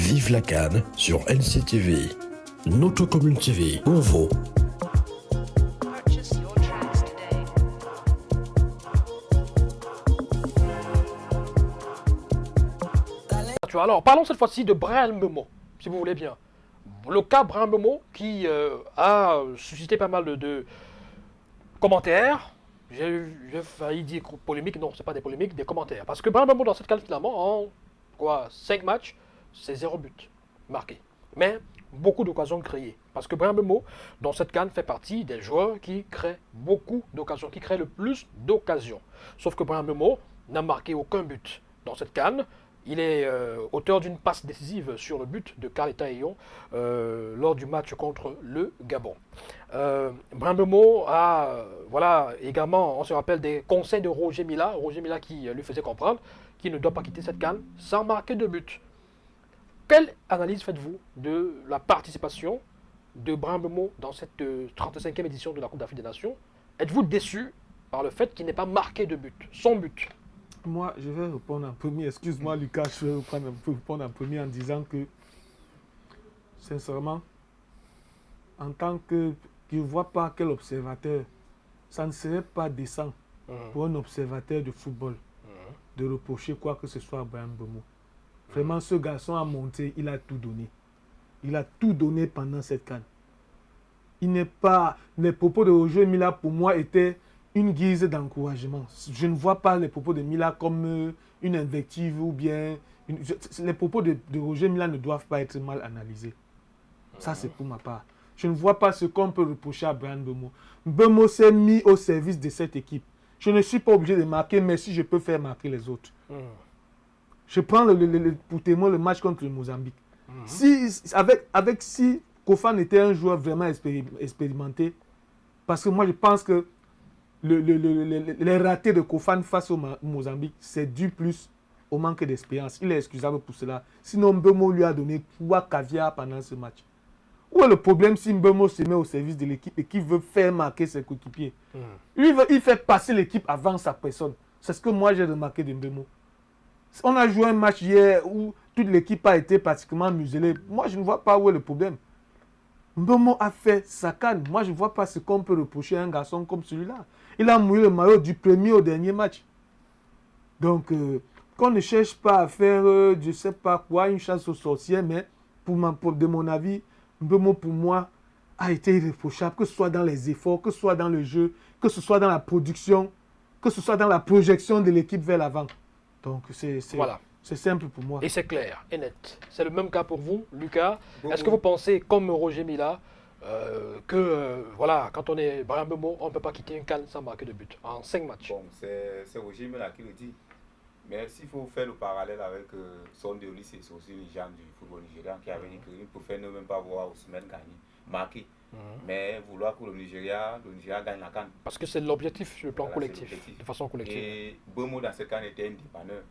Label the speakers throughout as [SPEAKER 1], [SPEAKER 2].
[SPEAKER 1] Vive la CAN sur NCTV. Notre commune TV pour vous.
[SPEAKER 2] Purchase your tracks today.
[SPEAKER 3] Alors, parlons cette fois-ci de Bryan Mbeumo, si vous voulez bien. Le cas Bryan Mbeumo qui a suscité pas mal de commentaires. J'ai failli dire polémique, non, c'est pas des polémiques, des commentaires. Parce que Bryan Mbeumo, dans cette CAN, finalement, en 5 matchs, c'est 0 but marqué. Mais beaucoup d'occasions créées. Parce que Bryan Mbeumo, dans cette CAN, fait partie des joueurs qui créent beaucoup d'occasions, qui créent le plus d'occasions. Sauf que Bryan Mbeumo n'a marqué aucun but dans cette CAN. Il est auteur d'une passe décisive sur le but de Karl Taillon lors du match contre le Gabon. Bryan Mbeumo a également, on se rappelle des conseils de Roger Mila qui lui faisait comprendre qu'il ne doit pas quitter cette CAN sans marquer de but. Quelle analyse faites-vous de la participation de Bryan Mbeumo dans cette 35e édition de la Coupe d'Afrique des Nations? Êtes-vous déçu par le fait qu'il n'ait pas marqué de but, son but?
[SPEAKER 4] Moi, je vais répondre en premier. Excuse-moi, Lucas, je vais répondre en premier en disant que, sincèrement, en tant que je ne vois pas quel observateur, ça ne serait pas décent pour un observateur de football de reprocher quoi que ce soit à Bryan Mbeumo. Vraiment, ce garçon a monté, il a tout donné. Il a tout donné pendant cette CAN. Il n'est pas... Les propos de Roger Mila, pour moi, étaient une guise d'encouragement. Je ne vois pas les propos de Mila comme une invective ou bien... Les propos de Roger Mila ne doivent pas être mal analysés. Ça, c'est pour ma part. Je ne vois pas ce qu'on peut reprocher à Bryan Mbeumo. Mbeumo s'est mis au service de cette équipe. Je ne suis pas obligé de marquer, mais si je peux faire marquer les autres. Je prends pour témoin le match contre le Mozambique. Si Kofan était un joueur vraiment expérimenté, parce que moi, je pense que les ratés de Kofan face au Mozambique, c'est dû plus au manque d'expérience. Il est excusable pour cela. Sinon, Mbeumo lui a donné 3 caviar pendant ce match. Où est le problème si Mbeumo se met au service de l'équipe et qu'il veut faire marquer ses coéquipiers? Il fait passer l'équipe avant sa personne. C'est ce que moi j'ai remarqué de Mbeumo. On a joué un match hier où toute l'équipe a été pratiquement muselée. Moi, je ne vois pas où est le problème. Mbeumo a fait sa CAN. Moi, je ne vois pas ce qu'on peut reprocher à un garçon comme celui-là. Il a mouillé le maillot du premier au dernier match. Donc, qu'on ne cherche pas à faire, je ne sais pas quoi, une chasse aux sorcières, mais de mon avis, Mbeumo, pour moi, a été irréprochable, que ce soit dans les efforts, que ce soit dans le jeu, que ce soit dans la production, que ce soit dans la projection de l'équipe vers l'avant. Donc, c'est simple pour moi.
[SPEAKER 3] Et c'est clair et net. C'est le même cas pour vous, Lucas. Est-ce que vous pensez, comme Roger Mila, quand on est Bryan Mbeumo, on ne peut pas quitter une CAN sans marquer de but en 5 matchs?
[SPEAKER 5] Bon, c'est Roger Mila qui le dit. Mais s'il faut faire le parallèle avec Sunday Oliseh, c'est aussi une légende du football nigérian qui avait dit qu'il préfère ne même pas voir Osimhen gagner, marquer. Mais vouloir que le Nigeria gagne la CAN.
[SPEAKER 3] Parce que c'est l'objectif sur le plan collectif, de façon collective.
[SPEAKER 5] Et Mbeumo dans ce CAN était un dépanneur.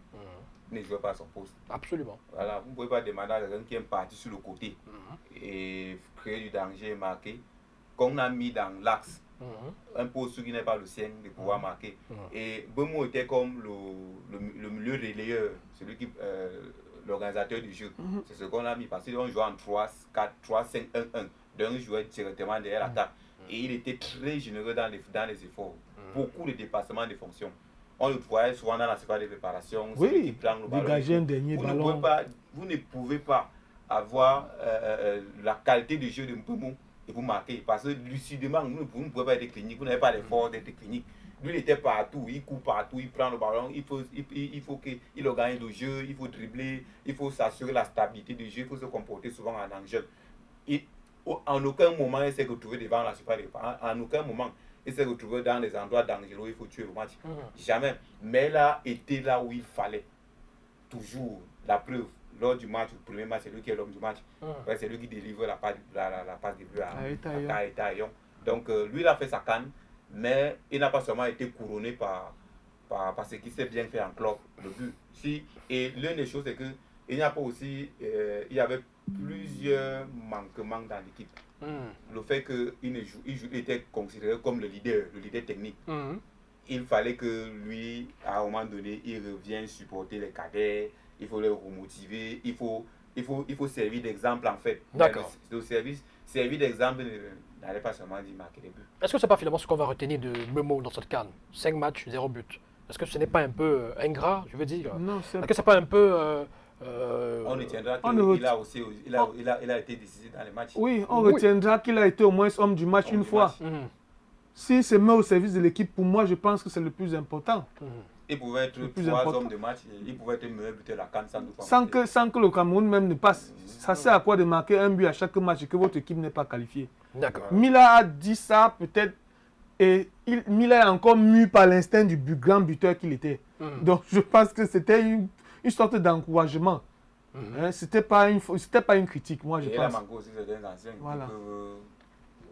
[SPEAKER 5] Il ne jouait pas à son poste.
[SPEAKER 3] Absolument.
[SPEAKER 5] Voilà, vous ne pouvez pas demander à quelqu'un qui est parti sur le côté et créer du danger et marquer, qu'on a mis dans l'axe. Un poste qui n'est pas le sien de pouvoir marquer. Et Mbeumo était comme le milieu relayeur, celui qui l'organisateur du jeu. C'est ce qu'on a mis parce qu'on jouait en 3-5-1-1. Donc il jouait directement derrière l'attaque. Et il était très généreux dans les efforts. Beaucoup de dépassements de fonctions. On le voyait souvent dans la séquence de préparation.
[SPEAKER 4] Oui, dégager un dernier ballon.
[SPEAKER 5] Vous ne pouvez pas avoir la qualité de jeu de Mbeumo et vous marquez. Parce que lucidement, vous ne pouvez pas être clinique, vous n'avez pas l'effort d'être clinique. Lui, il était partout, il court partout, il prend le ballon, il faut qu'il gagne le jeu, il faut dribbler, il faut s'assurer la stabilité du jeu, il faut se comporter souvent en danger. Et en aucun moment, il s'est retrouvé devant la surface de réparation. En aucun moment, il s'est retrouvé dans des endroits dangereux, il faut tuer le match. Jamais. Mais il a été là où il fallait. Toujours. La preuve. Lors du match, le premier match, c'est lui qui est l'homme du match. C'est lui qui délivre la passe de but à Taillon. Donc, lui, il a fait sa CAN, mais il n'a pas seulement été couronné par ce qui s'est bien fait en club, le but. Et l'une des choses, c'est qu'il n'y a pas aussi, il y avait plusieurs manquements dans l'équipe. Le fait qu'il était considéré comme le leader technique. Il fallait que lui, à un moment donné, il revienne supporter les cadets. Il faut les remotiver, il faut il faut servir d'exemple en fait.
[SPEAKER 3] D'accord.
[SPEAKER 5] Le servir d'exemple n'allait pas seulement dire marquer des buts.
[SPEAKER 3] Est-ce que c'est pas finalement ce qu'on va retenir de Mbeumo dans cette CAN? 5 matchs, 0 but. Est-ce que ce n'est pas un peu ingrat, je veux dire?
[SPEAKER 4] Non, c'est
[SPEAKER 3] Est-ce que c'est pas un peu...
[SPEAKER 5] On retiendra qu'il a été décisif dans les matchs.
[SPEAKER 4] Oui, on
[SPEAKER 3] Oui.
[SPEAKER 4] retiendra qu'il a été au moins homme du match
[SPEAKER 5] Homme
[SPEAKER 4] une
[SPEAKER 5] du
[SPEAKER 4] fois.
[SPEAKER 5] match.
[SPEAKER 3] Mhm,
[SPEAKER 4] S'il se met au service de l'équipe, pour moi, je pense que c'est le plus important.
[SPEAKER 3] mhm.
[SPEAKER 5] Il pouvait être
[SPEAKER 4] Le plus
[SPEAKER 5] 3
[SPEAKER 4] important.
[SPEAKER 5] hommes de match, il pouvait être meilleur buteur de la CAN sans doute.
[SPEAKER 4] Sans que le Cameroun même ne passe. Ça sert à quoi de marquer un but à chaque match et que votre équipe n'est pas qualifiée?
[SPEAKER 3] D'accord.
[SPEAKER 4] Mila a dit ça peut-être et Mila est encore mu par l'instinct du grand buteur qu'il était.
[SPEAKER 3] Mhm.
[SPEAKER 4] Donc je pense que c'était une sorte d'encouragement. Hein, c'était pas une critique, moi je
[SPEAKER 5] Et il a
[SPEAKER 4] pense.
[SPEAKER 5] manqué aussi certains anciens
[SPEAKER 4] Voilà.
[SPEAKER 5] qui peuvent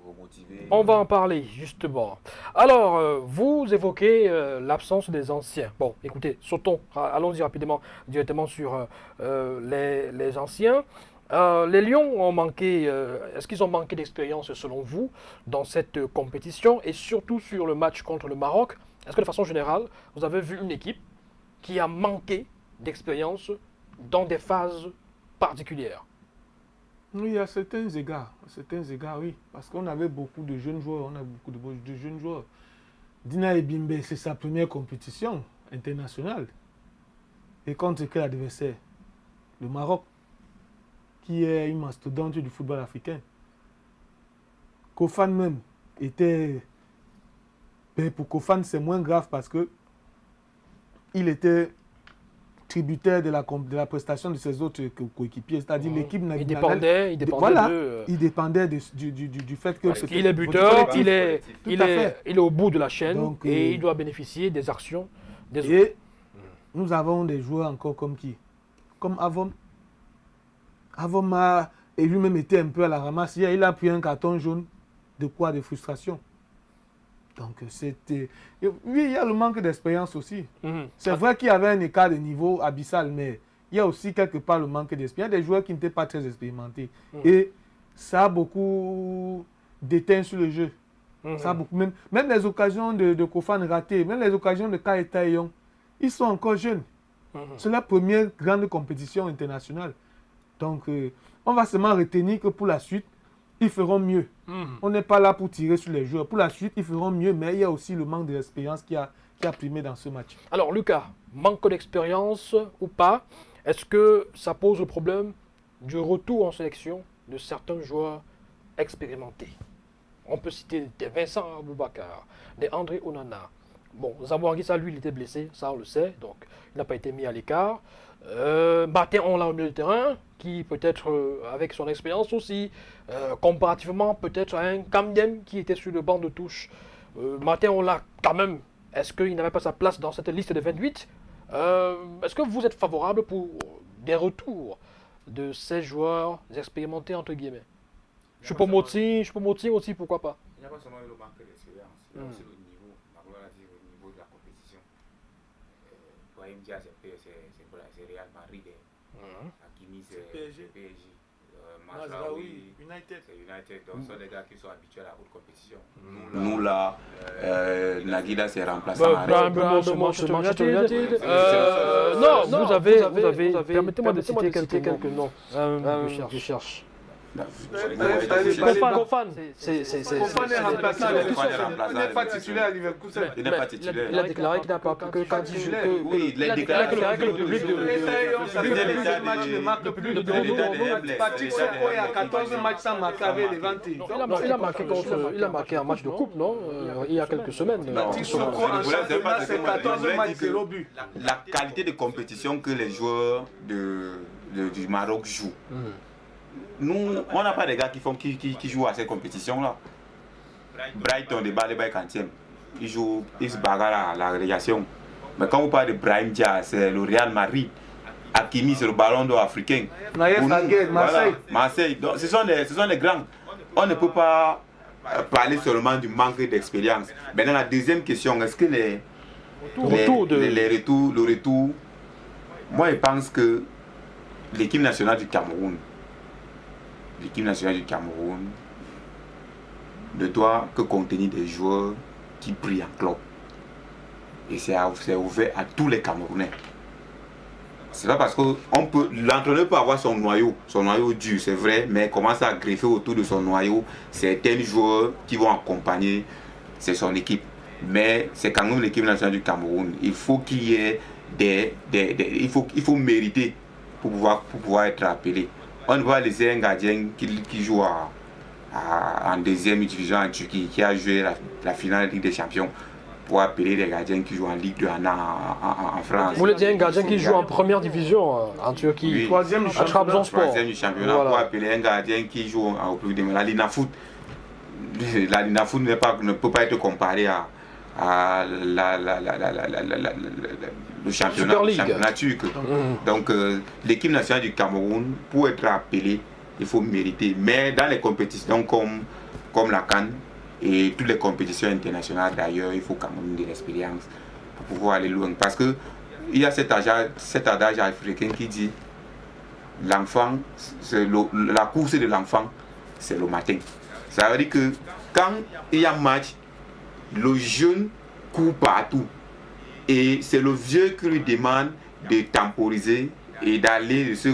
[SPEAKER 5] remotiver.
[SPEAKER 3] On va en parler, justement. Alors, vous évoquez l'absence des anciens. Bon, écoutez, sautons, allons-y rapidement, directement sur les anciens. Les Lions ont manqué, est-ce qu'ils ont manqué d'expérience selon vous dans cette compétition et surtout sur le match contre le Maroc? Est-ce que de façon générale, vous avez vu une équipe qui a manqué d'expérience dans des phases particulières?
[SPEAKER 4] Oui, à certains égards, oui. Parce qu'on avait beaucoup de jeunes joueurs, on a beaucoup de jeunes joueurs. Dina Ebimbe, c'est sa première compétition internationale. Et contre quel adversaire? Le Maroc, qui est une mastodonte du football africain. Kofan même était... Mais pour Kofan, c'est moins grave parce que il était tributaire de la prestation de ses autres coéquipiers. C'est-à-dire l'équipe
[SPEAKER 3] Il dépendait
[SPEAKER 4] voilà,
[SPEAKER 3] d'eux.
[SPEAKER 4] il dépendait du fait que c'était
[SPEAKER 3] Il est buteur,
[SPEAKER 4] votre
[SPEAKER 3] il
[SPEAKER 4] collectif.
[SPEAKER 3] est,
[SPEAKER 4] Tout à fait.
[SPEAKER 3] il est au bout de la chaîne
[SPEAKER 4] Donc,
[SPEAKER 3] et il doit bénéficier des actions des autres.
[SPEAKER 4] Et nous avons des joueurs encore comme qui? Comme Avom. Avom a et lui-même était un peu à la ramasse. Hier, il a pris un carton jaune. De quoi? De frustration. Donc c'était... Oui, il y a le manque d'expérience aussi.
[SPEAKER 3] Mhm.
[SPEAKER 4] C'est vrai qu'il y avait un écart de niveau abyssal, mais il y a aussi quelque part le manque d'expérience. Il y a des joueurs qui n'étaient pas très expérimentés. Et ça a beaucoup d'éteint sur le jeu. Ça a beaucoup, même les occasions de Kofan ratées, même les occasions de Kaeta Young, ils sont encore jeunes. C'est la première grande compétition internationale. Donc, on va seulement retenir que pour la suite, ils feront mieux. On n'est pas là pour tirer sur les joueurs. Pour la suite, ils feront mieux, mais il y a aussi le manque d'expérience qui a primé dans ce match.
[SPEAKER 3] Alors, Lucas, manque d'expérience ou pas, est-ce que ça pose le problème du retour en sélection de certains joueurs expérimentés? On peut citer des Vincent Aboubakar, des André Onana. Bon, Zamboanguissa, lui, il était blessé, ça on le sait, donc il n'a pas été mis à l'écart. Martin, on l'a au milieu de terrain, qui peut-être, avec son expérience aussi, comparativement peut-être à un Kamdem qui était sur le banc de touche. Martin, on l'a quand même. Est-ce qu'il n'avait pas sa place dans cette liste de 28? Est-ce que vous êtes favorable pour des retours de ces joueurs expérimentés, entre guillemets? Choupo-Moting aussi, pourquoi pas?
[SPEAKER 5] Il n'y a pas seulement eu le manque d'expérience, il y a aussi le niveau, au niveau de la compétition. Brahim Dia, c'est Real Madrid, Hakimi, c'est PSG, Mazraoui, c'est United. Donc, ce sont des gars qui sont habitués à la haute compétition. Nous, là, Naguida s'est remplacé à
[SPEAKER 3] Manchester United. Non, vous avez. Permettez-moi de citer quelques noms. Je cherche. Kofan,
[SPEAKER 4] Kofan est remplaçant. Il n'est pas titulaire à Liverpool.
[SPEAKER 5] Il n'est pas titulaire.
[SPEAKER 3] il a déclaré qu'il n'a pas que quand il joue.
[SPEAKER 5] Oui, il a déclaré
[SPEAKER 3] que le public
[SPEAKER 4] de Patrick Soko est à 14 matchs sans marquer avec les Levante.
[SPEAKER 3] Il a marqué un match de coupe, non? Il y a quelques semaines.
[SPEAKER 4] Patrick Soko en championnat, c'est 14 matchs, 0 but.
[SPEAKER 5] La qualité de compétition que les joueurs du Maroc jouent. Nous, on n'a pas des gars qui jouent à ces compétitions-là. Brighton de Baleba 40e. Il se bagarre à la relégation. Mais quand vous parlez de Brahim Dia, c'est le Real Madrid. Hakimi, c'est le ballon d'or africain.
[SPEAKER 4] Naïef Agued, Marseille.
[SPEAKER 5] Marseille. Donc, ce sont les grands. On ne peut pas parler seulement du manque d'expérience. Maintenant, la deuxième question, est-ce que le retour, moi je pense que l'équipe nationale du Cameroun ne doit que contenir des joueurs qui brillent en club. Et c'est ouvert à tous les Camerounais. C'est pas parce que l'entraîneur peut avoir son noyau dur, c'est vrai, mais commence à greffer autour de son noyau certains joueurs qui vont accompagner son équipe. Mais c'est quand même l'équipe nationale du Cameroun. Il faut qu'il y ait il faut mériter pour pouvoir être appelé. On va laisser un gardien qui joue en deuxième division en Turquie, qui a joué la finale de Ligue des Champions, pour appeler les gardiens qui jouent en Ligue 2 en France.
[SPEAKER 3] Vous voulez dire un gardien qui joue en première division en Turquie,
[SPEAKER 5] oui.
[SPEAKER 4] Troisième du
[SPEAKER 5] championnat,
[SPEAKER 3] voilà.
[SPEAKER 5] Pour appeler un gardien qui joue au plus de la Linafoot. La Linafoot ne peut pas être comparée à le championnat turc. Donc l'équipe nationale du Cameroun, pour être appelée, il faut mériter. Mais dans les compétitions comme la CAN et toutes les compétitions internationales d'ailleurs, il faut quand même de l'expérience pour pouvoir aller loin. Parce que il y a cet adage africain qui dit l'enfant, la course de l'enfant, c'est le matin. Ça veut dire que quand il y a match, le jeune court partout. Et c'est le vieux qui lui demande de temporiser et d'aller se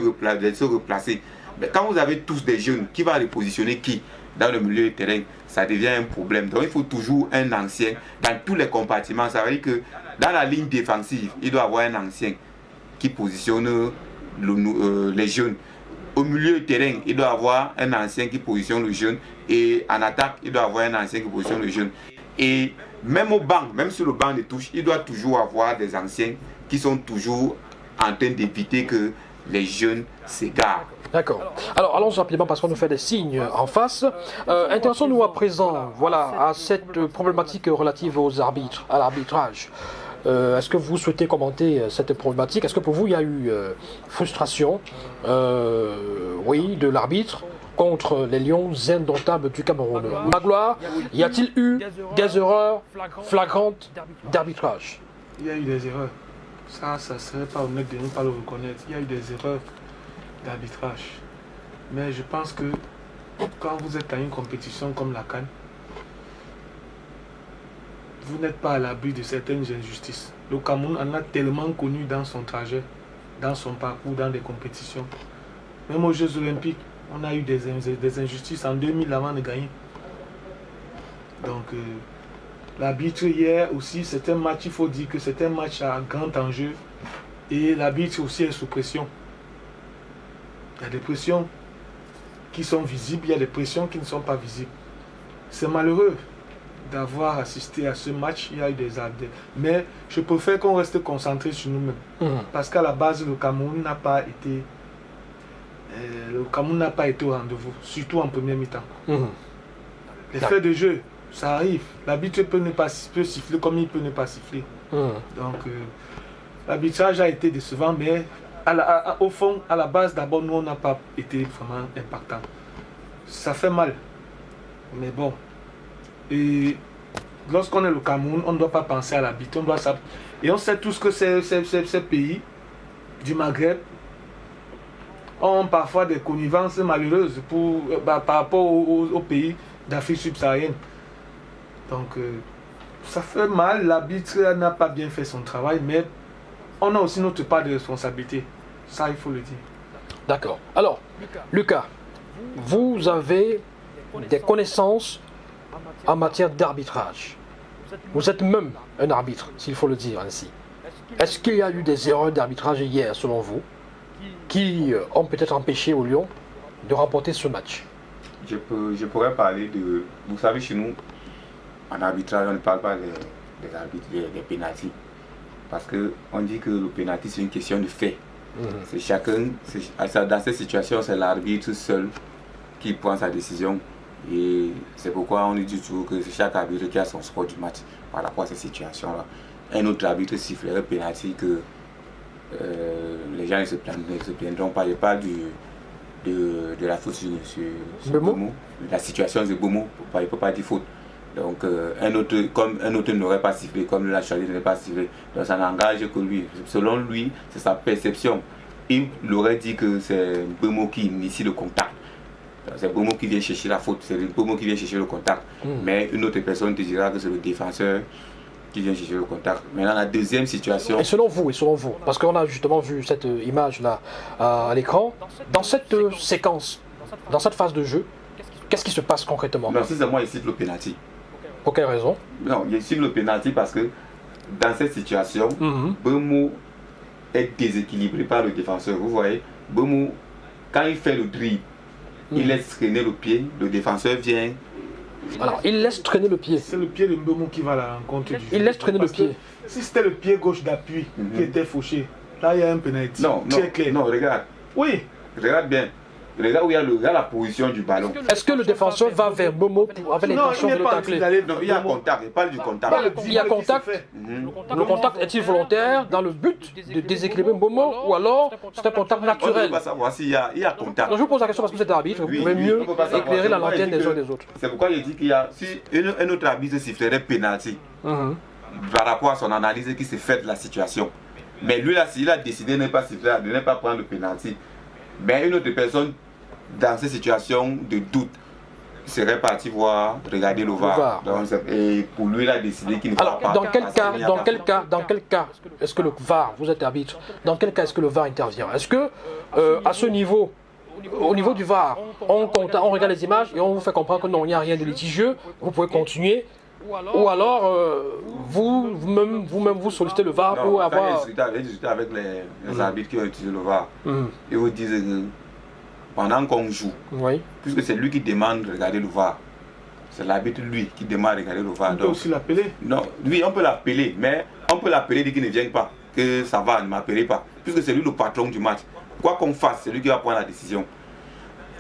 [SPEAKER 5] replacer. Mais quand vous avez tous des jeunes, qui va les positionner qui dans le milieu du terrain, ça devient un problème. Donc il faut toujours un ancien dans tous les compartiments. Ça veut dire que dans la ligne défensive, il doit y avoir un ancien qui positionne les jeunes. Au milieu du terrain, il doit y avoir un ancien qui positionne le jeune. Et en attaque, il doit y avoir un ancien qui positionne le jeune. Et même au banc, même sur le banc de touche, il doit toujours avoir des anciens qui sont toujours en train d'éviter que les jeunes s'égarent.
[SPEAKER 3] D'accord. Alors allons rapidement parce qu'on nous fait des signes en face. Intéressons-nous à présent, à cette problématique relative aux arbitres, à l'arbitrage. Est-ce que vous souhaitez commenter cette problématique? Est-ce que pour vous il y a eu frustration, de l'arbitre contre les Lions indomptables du Cameroun? Magloire, y a-t-il eu des erreurs flagrantes d'arbitrage?
[SPEAKER 4] Il y a eu des erreurs. Ça ne serait pas honnête de ne pas le reconnaître. Il y a eu des erreurs d'arbitrage. Mais je pense que quand vous êtes à une compétition comme la CAN, vous n'êtes pas à l'abri de certaines injustices. Le Cameroun en a tellement connu dans son trajet, dans son parcours, dans des compétitions. Même aux Jeux Olympiques, on a eu des injustices en 2000 avant de gagner. Donc, l'arbitre hier aussi, c'est un match, il faut dire que c'est un match à grand enjeu. Et l'arbitre aussi est sous pression. Il y a des pressions qui sont visibles, il y a des pressions qui ne sont pas visibles. C'est malheureux d'avoir assisté à ce match, il y a eu des arbitres. Mais je préfère qu'on reste concentré sur nous-mêmes. Parce qu'à la base, le Cameroun n'a pas été au rendez-vous, surtout en première mi-temps. Les faits de jeu, ça arrive. L'arbitre peut siffler comme il peut ne pas siffler. Donc, l'arbitrage a été décevant, mais au fond, à la base, d'abord, nous, on n'a pas été vraiment impactant. Ça fait mal. Mais bon. Et lorsqu'on est le Cameroun, on ne doit pas penser à l'arbitre. Et on sait tous que ces pays du Maghreb ont parfois des connivences malheureuses par rapport aux pays d'Afrique subsaharienne. Donc, ça fait mal. L'arbitre n'a pas bien fait son travail, mais on a aussi notre part de responsabilité. Ça, il faut le dire.
[SPEAKER 3] D'accord. Alors, Lucas, vous avez des connaissances en matière d'arbitrage. Vous êtes même un arbitre, s'il faut le dire ainsi. Est-ce qu'il y a eu des erreurs d'arbitrage hier, selon vous, qui ont peut-être empêché au Lion de remporter ce match?
[SPEAKER 5] Je pourrais parler de... Vous savez, chez nous, en arbitrage, on ne parle pas des arbitres, des pénaltys. Parce qu'on dit que le pénalty, c'est une question de fait. C'est chacun, dans cette situation, c'est l'arbitre seul qui prend sa décision. Et c'est pourquoi on dit toujours que c'est chaque arbitre qui a son score du match par rapport à cette situation-là. Un autre arbitre sifflerait pénalty que les gens ne se plaindront pas. Je parle de la faute sur Bomo, la situation de Bomo, il ne peut pas dire faute. Donc un autre n'aurait pas sifflé, comme lui l'a choisi de ne pas siffler. Donc ça n'engage que lui. Selon lui, c'est sa perception. Il aurait dit que c'est Bomo qui initie le contact. C'est Bomo qui vient chercher la faute, c'est Bomo qui vient chercher le contact. Mais une autre personne te dira que c'est le défenseur qui vient chercher le contact. Maintenant, la deuxième situation...
[SPEAKER 3] Et selon vous, parce qu'on a justement vu cette image-là à l'écran, dans cette séquence, dans cette phase de jeu, qu'est-ce qui se passe concrètement?
[SPEAKER 5] Non, c'est moi, il cite le penalty.
[SPEAKER 3] Pour quelle raison?
[SPEAKER 5] Non, il cite le penalty parce que dans cette situation, Mbeumo est déséquilibré par le défenseur. Vous voyez, Mbeumo, quand il fait le dribble, il laisse traîner le pied, le défenseur vient...
[SPEAKER 3] Alors, il laisse traîner le pied.
[SPEAKER 4] C'est le pied de Mbeumo qui va à la rencontre du jeu.
[SPEAKER 3] Il laisse traîner le pied.
[SPEAKER 4] Si c'était le pied gauche d'appui qui était fauché, là il y a un penalty.
[SPEAKER 5] Non, regarde.
[SPEAKER 4] Oui.
[SPEAKER 5] Regarde bien. Regarde où il y a la position du ballon.
[SPEAKER 3] Est-ce que le défenseur va vers Mbeumo avec l'intention de le tacler?
[SPEAKER 5] Non, il y a contact, il parle du contact.
[SPEAKER 3] Il y a contact. Le contact est-il volontaire dans le but de déséquilibrer Mbeumo ou alors c'est un contact
[SPEAKER 5] On ne
[SPEAKER 3] naturel?
[SPEAKER 5] peut pas savoir s'il y a contact.
[SPEAKER 3] Donc, je vous pose la question parce que vous êtes arbitre, vous pouvez mieux éclairer la lanterne des uns des autres.
[SPEAKER 5] C'est pourquoi il dit qu'il y a, si un autre arbitre sifflerait penalty par rapport à son analyse qui s'est faite de la situation. Mais lui là, s'il a décidé de ne pas siffler, de ne pas prendre le penalty, mais une autre personne dans cette situation de doute serait parti regarder le VAR. Donc, et pour lui, il a décidé qu'il ne va pas.
[SPEAKER 3] Dans quel cas est-ce que le VAR, vous êtes arbitre, dans quel cas est-ce que le VAR intervient? Est-ce que à ce niveau, au niveau du VAR, on regarde les images et on vous fait comprendre que non, il n'y a rien de litigieux, vous pouvez continuer? Ou alors, vous-même, vous sollicitez le VAR pour avoir...
[SPEAKER 5] J'ai discuté avec les arbitres qui ont utilisé le VAR. Ils vous disent que pendant qu'on joue, puisque c'est lui qui demande de regarder le VAR, c'est l'arbitre lui qui demande de regarder le VAR.
[SPEAKER 4] On peut aussi l'appeler?
[SPEAKER 5] Non, lui on peut l'appeler, mais on peut l'appeler dès qu'il ne vient pas, que ça va, ne m'appelez pas, puisque c'est lui le patron du match. Quoi qu'on fasse, c'est lui qui va prendre la décision.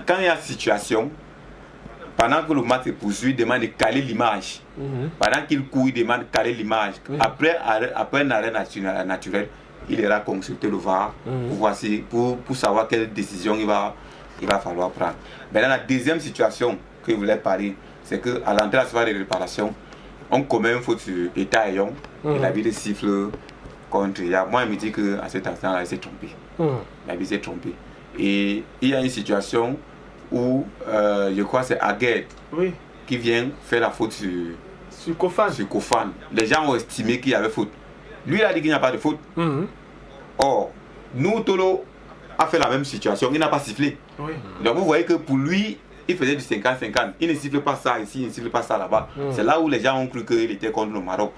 [SPEAKER 5] Quand il y a situation, pendant que le match se poursuit, il demande de caler l'image. Pendant qu'il court, il demande de caler l'image. Après un arrêt naturel, il ira consulter le VAR pour savoir quelle décision il va falloir prendre. Maintenant, la deuxième situation que je voulais parler, c'est qu'à l'entrée de la soirée de réparation, on commet une faute sur Eta Young et l'arbitre siffle contre Ya. Moi, il me dit qu'à cet instant-là, il s'est trompé. L'arbitre s'est trompé. Et il y a une situation où je crois que c'est Agued qui vient faire la faute sur Kofan. Les gens ont estimé qu'il y avait faute. Lui, il a dit qu'il n'y a pas de faute. Or, nous, Tolo a fait la même situation, il n'a pas sifflé. Donc vous voyez que pour lui, il faisait du 50-50. Il ne siffle pas ça ici, il ne siffle pas ça là-bas. C'est là où les gens ont cru qu'il était contre le Maroc.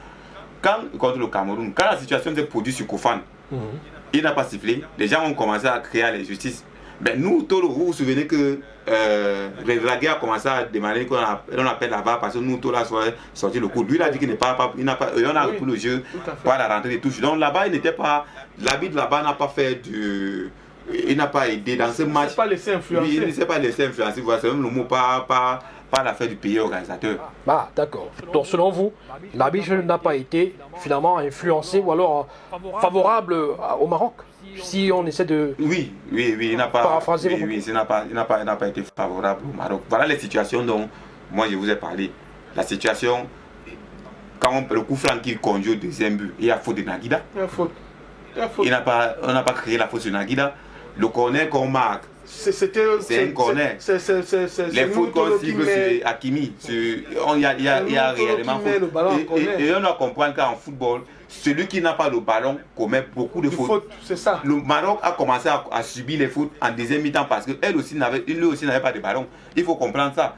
[SPEAKER 5] Contre le Cameroun, quand la situation s'est produite sur Kofan, il n'a pas sifflé. Les gens ont commencé à créer à l'injustice. Ben nous, Tolo, vous vous souvenez que Redraguet a commencé à demander qu'on appelle la VAR parce que nous, Tolo a sorti le coup. Lui, il a dit qu'il n'a pas, on a repris le jeu par la rentrée des touches. Donc là-bas, il n'était pas, l'arbitre là-bas n'a pas fait du... Il n'a pas aidé dans ce match.
[SPEAKER 4] Il ne s'est pas laissé influencer.
[SPEAKER 5] Il ne s'est pas laissé influencer. C'est même le mot, pas l'affaire du pays organisateur.
[SPEAKER 3] Ah, d'accord. Donc selon vous, l'arbitre n'a pas été finalement influencé ou alors favorable au Maroc? Si on essaie de...
[SPEAKER 5] Oui, il n'a pas...
[SPEAKER 3] Paraphraser
[SPEAKER 5] il n'a pas été favorable au Maroc. Voilà les situations dont moi je vous ai parlé. La situation, quand le coup franc qu'il conduit au deuxième but, il y a faute de Naguida.
[SPEAKER 4] Il y a faute.
[SPEAKER 5] On n'a pas créé la faute sur Naguida. Le corner qu'on marque, c'est un corner. Les fautes qu'on cible sur Hakimi, il y a réellement faute. Et on doit comprendre qu'en football, celui qui n'a pas le ballon commet beaucoup de fautes.
[SPEAKER 4] C'est ça.
[SPEAKER 5] Le Maroc a commencé à subir les fautes en deuxième mi-temps parce que lui aussi n'avait pas de ballon. Il faut comprendre ça.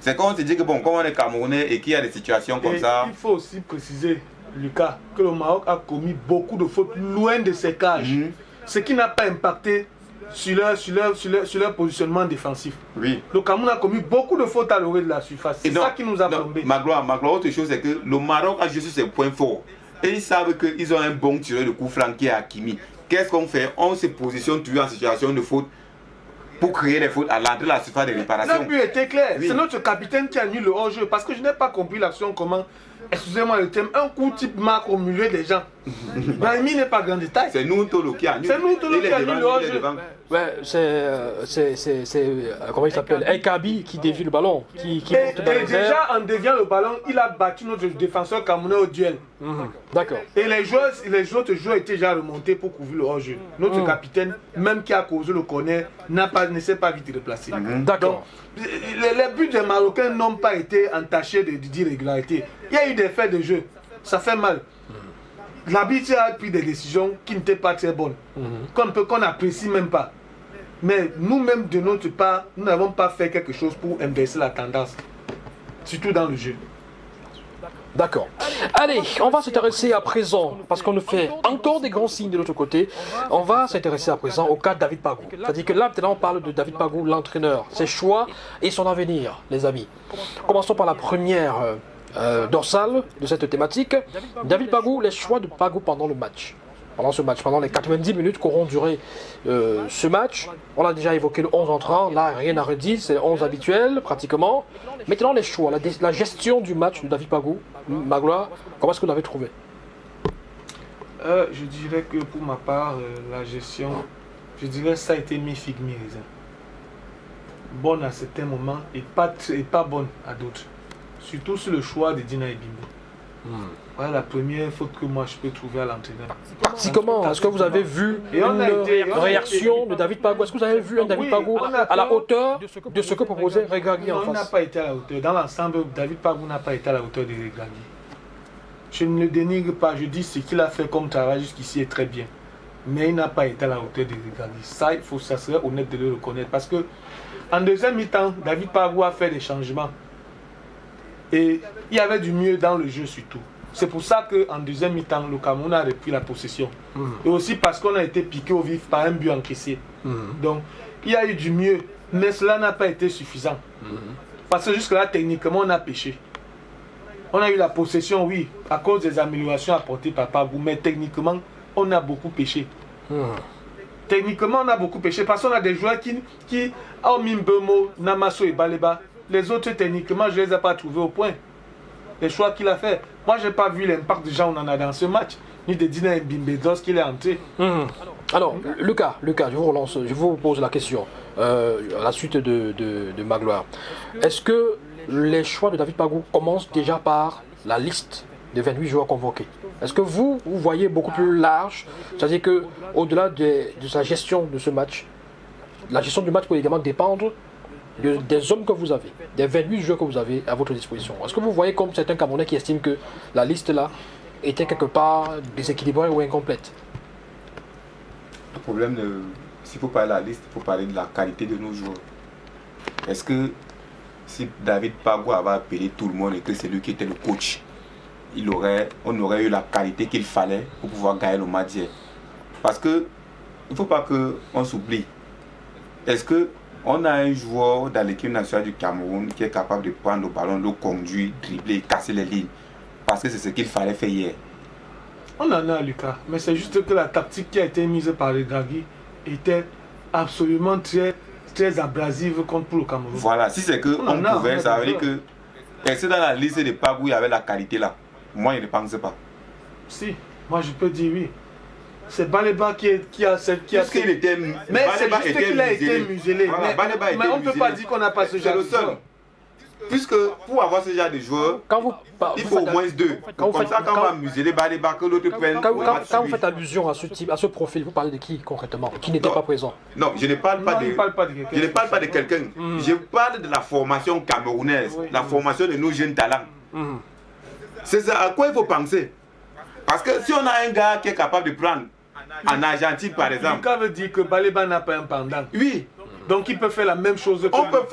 [SPEAKER 5] C'est quand on se dit que bon, comme on est Camerounais et qu'il y a des situations comme ça.
[SPEAKER 4] Il faut aussi préciser, Lucas, que le Maroc a commis beaucoup de fautes loin de ses cages. Ce qui n'a pas impacté sur leur positionnement défensif.
[SPEAKER 5] Oui.
[SPEAKER 4] Le Cameroun a commis beaucoup de fautes à l'orée de la surface. C'est ça qui nous a plombé.
[SPEAKER 5] Ma gloire, autre chose, c'est que le Maroc a joué sur ses points forts. Et ils savent qu'ils ont un bon tireur de coup franc qui est Hakimi. Qu'est-ce qu'on fait? On se positionne toujours en situation de faute pour créer des fautes à l'entrée de la surface de réparation.
[SPEAKER 4] Le but était clair. C'est notre capitaine qui a mis le hors-jeu. Parce que je n'ai pas compris l'action comment... Excusez-moi le thème, un coup type marque au milieu des gens. Brahimi n'est pas grand détail.
[SPEAKER 5] C'est nous Tolo qui a mis.
[SPEAKER 4] C'est nous Tolo qui a mis le hors-jeu.
[SPEAKER 3] Ouais, c'est comment il s'appelle? Ekabi qui dévie le ballon. Qui
[SPEAKER 4] et déjà en déviant le ballon, il a battu notre défenseur camerounais au duel.
[SPEAKER 3] D'accord.
[SPEAKER 4] Et les autres joueurs étaient déjà remontés pour couvrir le hors-jeu. Notre capitaine, même qui a causé le corner, ne s'est pas vite déplacé.
[SPEAKER 3] D'accord.
[SPEAKER 4] Les buts des Marocains n'ont pas été entachés d'irrégularité. Il y a eu des faits de jeu. Ça fait mal. L'arbitre a pris des décisions qui n'étaient pas très bonnes, qu'on n'apprécie même pas. Mais nous-mêmes, de notre part, nous n'avons pas fait quelque chose pour inverser la tendance, surtout dans le jeu.
[SPEAKER 3] D'accord. Allez, on va s'intéresser à présent, parce qu'on nous fait encore des grands signes de l'autre côté, on va s'intéresser à présent au cas de David Pagou. C'est-à-dire que là, maintenant, on parle de David Pagou, l'entraîneur, ses choix et son avenir, les amis. Commençons par la première dorsale de cette thématique. David Pagou, les choix de Pagou pendant le match. Pendant les 90 minutes qu'auront duré ce match. On a déjà évoqué le 11 entrant, là rien à redire, c'est le 11 habituel pratiquement. Maintenant les choix, la gestion du match de David Pagou, Magloire, comment est-ce que vous l'avez trouvé?
[SPEAKER 4] Je dirais que pour ma part, la gestion, je dirais que ça a été mi-figue, mi-raisin. Bonne à certains moments et pas bonne à d'autres. Surtout sur le choix de Dina Ebimbe. Voilà la première faute que moi je peux trouver à l'entraîneur.
[SPEAKER 3] Comment est-ce que vous avez vu une réaction de David Pagou? Est-ce que vous avez vu un David Pagou à la hauteur de ce que proposait Regragui en face?
[SPEAKER 4] Il n'a pas été à la hauteur. Dans l'ensemble, David Pagou n'a pas été à la hauteur de Regragui. Je ne le dénigre pas, je dis ce qu'il a fait comme travail jusqu'ici est très bien. Mais il n'a pas été à la hauteur de Regragui. Ça serait honnête de le reconnaître. Parce que en deuxième mi-temps, David Pagou a fait des changements. Et il y avait du mieux dans le jeu surtout. C'est pour ça qu'en deuxième mi-temps, le Cameroun a repris la possession. Et aussi parce qu'on a été piqué au vif par un but encaissé. Donc, il y a eu du mieux, mais cela n'a pas été suffisant. Parce que jusque-là, techniquement, on a péché. On a eu la possession, oui, à cause des améliorations apportées par Pagou, mais techniquement, on a beaucoup péché. Techniquement, on a beaucoup péché parce qu'on a des joueurs qui hormis Mbeumo, Namasso et Baleba, les autres, techniquement, je ne les ai pas trouvés au point. Les choix qu'il a fait. Moi, je n'ai pas vu l'impact de Jean Onana dans ce match, ni de Dina Ebimbe lorsqu'il est entré.
[SPEAKER 3] Alors, Lucas, je vous relance, je vous pose la question, à la suite de Magloire. Est-ce que les choix de David Pagou commencent déjà par la liste des 28 joueurs convoqués? Est-ce que vous voyez beaucoup plus large? C'est-à-dire qu'au-delà de sa gestion de ce match, la gestion du match peut également dépendre des hommes que vous avez, des 28 joueurs que vous avez à votre disposition. Est-ce que vous voyez comme certains Camerounais qui estiment que la liste là était quelque part déséquilibrée ou incomplète?
[SPEAKER 5] Le problème, s'il faut parler de la liste, il faut parler de la qualité de nos joueurs. Est-ce que si David Pagou avait appelé tout le monde et que c'est lui qui était le coach, on aurait eu la qualité qu'il fallait pour pouvoir gagner le match hier? Parce que il ne faut pas qu'on s'oublie. Est-ce que on a un joueur dans l'équipe nationale du Cameroun qui est capable de prendre le ballon, le conduire, dribbler, casser les lignes? Parce que c'est ce qu'il fallait faire hier.
[SPEAKER 4] On en a, Lucas, mais c'est juste que la tactique qui a été mise par les Draghi était absolument très abrasive contre le Cameroun.
[SPEAKER 5] Voilà, si c'est qu'on pouvait, ça veut dire que est-ce que dans la liste de Pagou il y avait la qualité là? Moi, je ne pense pas.
[SPEAKER 4] Si, moi je peux dire oui. C'est Baleba qui a
[SPEAKER 5] qu'il était,
[SPEAKER 4] mais c'est juste qu'il a été muselé.
[SPEAKER 5] Voilà,
[SPEAKER 4] mais on ne peut pas dire qu'on n'a pas ce genre de joueur.
[SPEAKER 5] Puisque pour avoir ce genre de joueur, il faut au moins deux. Comme ça, quand on va museler Baleba, que l'autre prenne.
[SPEAKER 3] Quand vous faites allusion à ce profil, vous parlez de qui concrètement? Qui n'était pas présent?
[SPEAKER 5] Non, je ne parle pas de quelqu'un. Je parle de la formation camerounaise, la formation de nos jeunes talents. C'est ça à quoi il faut penser. Parce que si on a un gars qui est capable de prendre en Argentine par exemple.
[SPEAKER 4] Lucas veut dire que Baleba n'a pas un pendant.
[SPEAKER 5] Oui.
[SPEAKER 4] Donc il peut faire la même chose.
[SPEAKER 5] On peut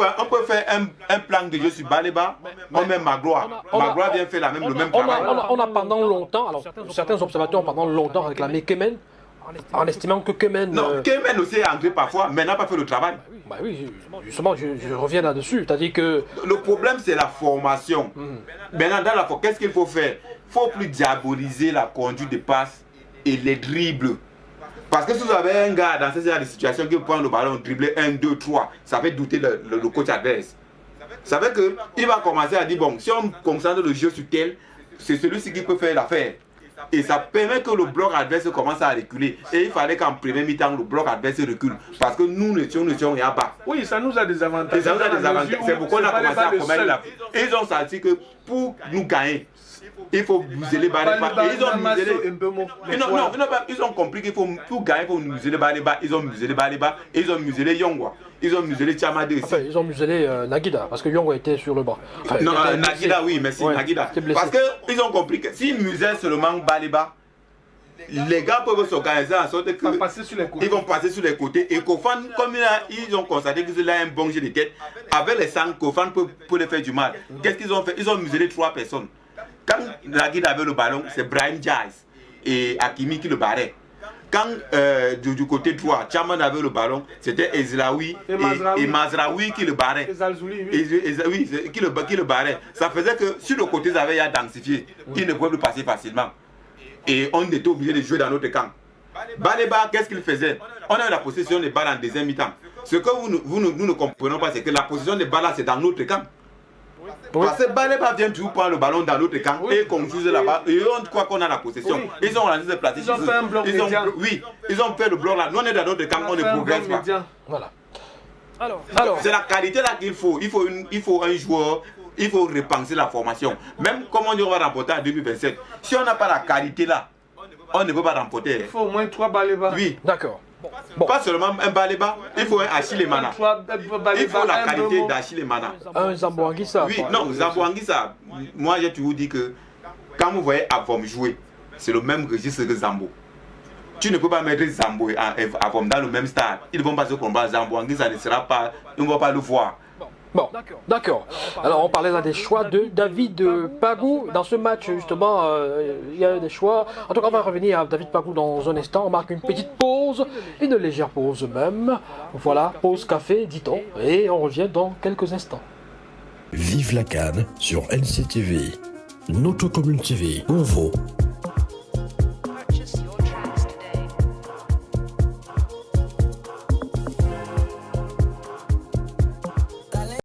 [SPEAKER 5] faire un plan de jeu sur Baleba, on met Magloire. Magloire vient faire le même travail.
[SPEAKER 3] On a pendant longtemps, alors certains observateurs ont pendant longtemps réclamé Kemen, en estimant que Kemen...
[SPEAKER 5] Non, Kemen aussi est entré parfois, mais n'a pas fait le travail.
[SPEAKER 3] Bah oui, justement, je reviens là-dessus. C'est-à-dire que...
[SPEAKER 5] Le problème, c'est la formation. Maintenant, dans la formation, qu'est-ce qu'il faut faire? Il ne faut plus diaboliser la conduite de passe et les dribbles. Parce que si vous avez un gars dans ce genre de situation qui prend le ballon, dribbler 1, 2, 3, ça fait douter le coach adverse. Ça veut dire qu'il va commencer à dire, bon, si on concentre le jeu sur tel, c'est celui-ci qui peut faire l'affaire. Et ça permet que le bloc adverse commence à reculer. Et il fallait qu'en premier mi-temps, le bloc adverse recule. Parce que nous étions en bas.
[SPEAKER 4] Oui, ça nous a des avantages.
[SPEAKER 5] Ça nous a des avantages. C'est pourquoi on a commencé à commettre la... Et ils ont senti que pour nous gagner, il faut museler Baleba. Ils ont muselé. Ils ont compris qu'il faut pour gagner, il faut museler Baleba. Ils ont muselé Baleba et ils ont muselé Yongwa. ils ont muselé Tchamade aussi.
[SPEAKER 3] Enfin, ils ont muselé Nagida, parce que Yongo était sur le banc. Enfin,
[SPEAKER 5] Non,
[SPEAKER 3] il était
[SPEAKER 5] Nagida,
[SPEAKER 3] blessé.
[SPEAKER 5] oui, merci,
[SPEAKER 3] Ouais,
[SPEAKER 5] Nagida.
[SPEAKER 3] il était blessé.
[SPEAKER 5] Parce qu'ils ont compris que s'ils musaient seulement Baleba, les gars peuvent s'organiser en sorte que
[SPEAKER 4] Ça passer sur les côtés.
[SPEAKER 5] ils vont passer sur les côtés. Et Kofan, comme ils ont constaté qu'ils ont un bon jeu de tête, avec les sangs, Kofan peut les faire du mal. Qu'est-ce qu'ils ont fait? Ils ont muselé 3 personnes. Quand Nagida avait le ballon, c'est Brahim Diaz et Hakimi qui le barraient. Quand du côté droit, Chaman avait le ballon, c'était Ezlaoui et Mazraoui qui le barraient.
[SPEAKER 4] Les Alzouli, oui.
[SPEAKER 5] Oui, qui le barrait. Ça faisait que sur le côté, ils avaient à densifier. Ils ne pouvaient plus passer facilement. Et on était obligé de jouer dans notre camp. Baleba, qu'est-ce qu'il faisait? On a eu la possession des balles en deuxième mi-temps. Ce que nous ne comprenons pas, c'est que la possession des balles, c'est dans notre camp. Parce que Baleba vient toujours prendre le ballon dans notre camp et qu'on joue là-bas. Et on croit qu'on a la possession.
[SPEAKER 4] Oui.
[SPEAKER 5] Ils ont organisé placer.
[SPEAKER 4] Ils ont fait un bloc médian.
[SPEAKER 5] Oui, ils ont fait le bloc là. Nous, on est dans notre camp, on ne progresse pas.
[SPEAKER 3] Voilà. Alors,
[SPEAKER 5] C'est la qualité là qu'il faut. Il faut un joueur. Il faut repenser la formation. Même comme on dit, on va remporter en 2027. Si on n'a pas la qualité là, on ne peut pas remporter.
[SPEAKER 4] Il faut au moins 3 Baleba.
[SPEAKER 5] Oui.
[SPEAKER 3] d'accord. Bon.
[SPEAKER 5] Pas seulement un Baleba, il faut un Achille Mana. Il faut la qualité d'Achille Mana.
[SPEAKER 3] Un Zambo Anguissa.
[SPEAKER 5] Oui, non, Zambo Anguissa, moi j'ai toujours dit que quand vous voyez Avom jouer, c'est le même registre que Zambo. Tu ne peux pas mettre Zambo et Avom dans le même stade. Ils ne vont pas se combattre. Zambo Anguissa ne sera pas, ils ne vont pas le voir.
[SPEAKER 3] Bon, d'accord. Alors on parlait là des choix de David Pagou. Dans ce match, justement, il y a des choix. En tout cas, on va revenir à David Pagou dans un instant. On marque une petite pause, une légère pause même. Voilà, pause café, dit-on. Et on revient dans quelques instants.
[SPEAKER 1] Vive la CAN sur NCTV, notre commune TV, pour vous.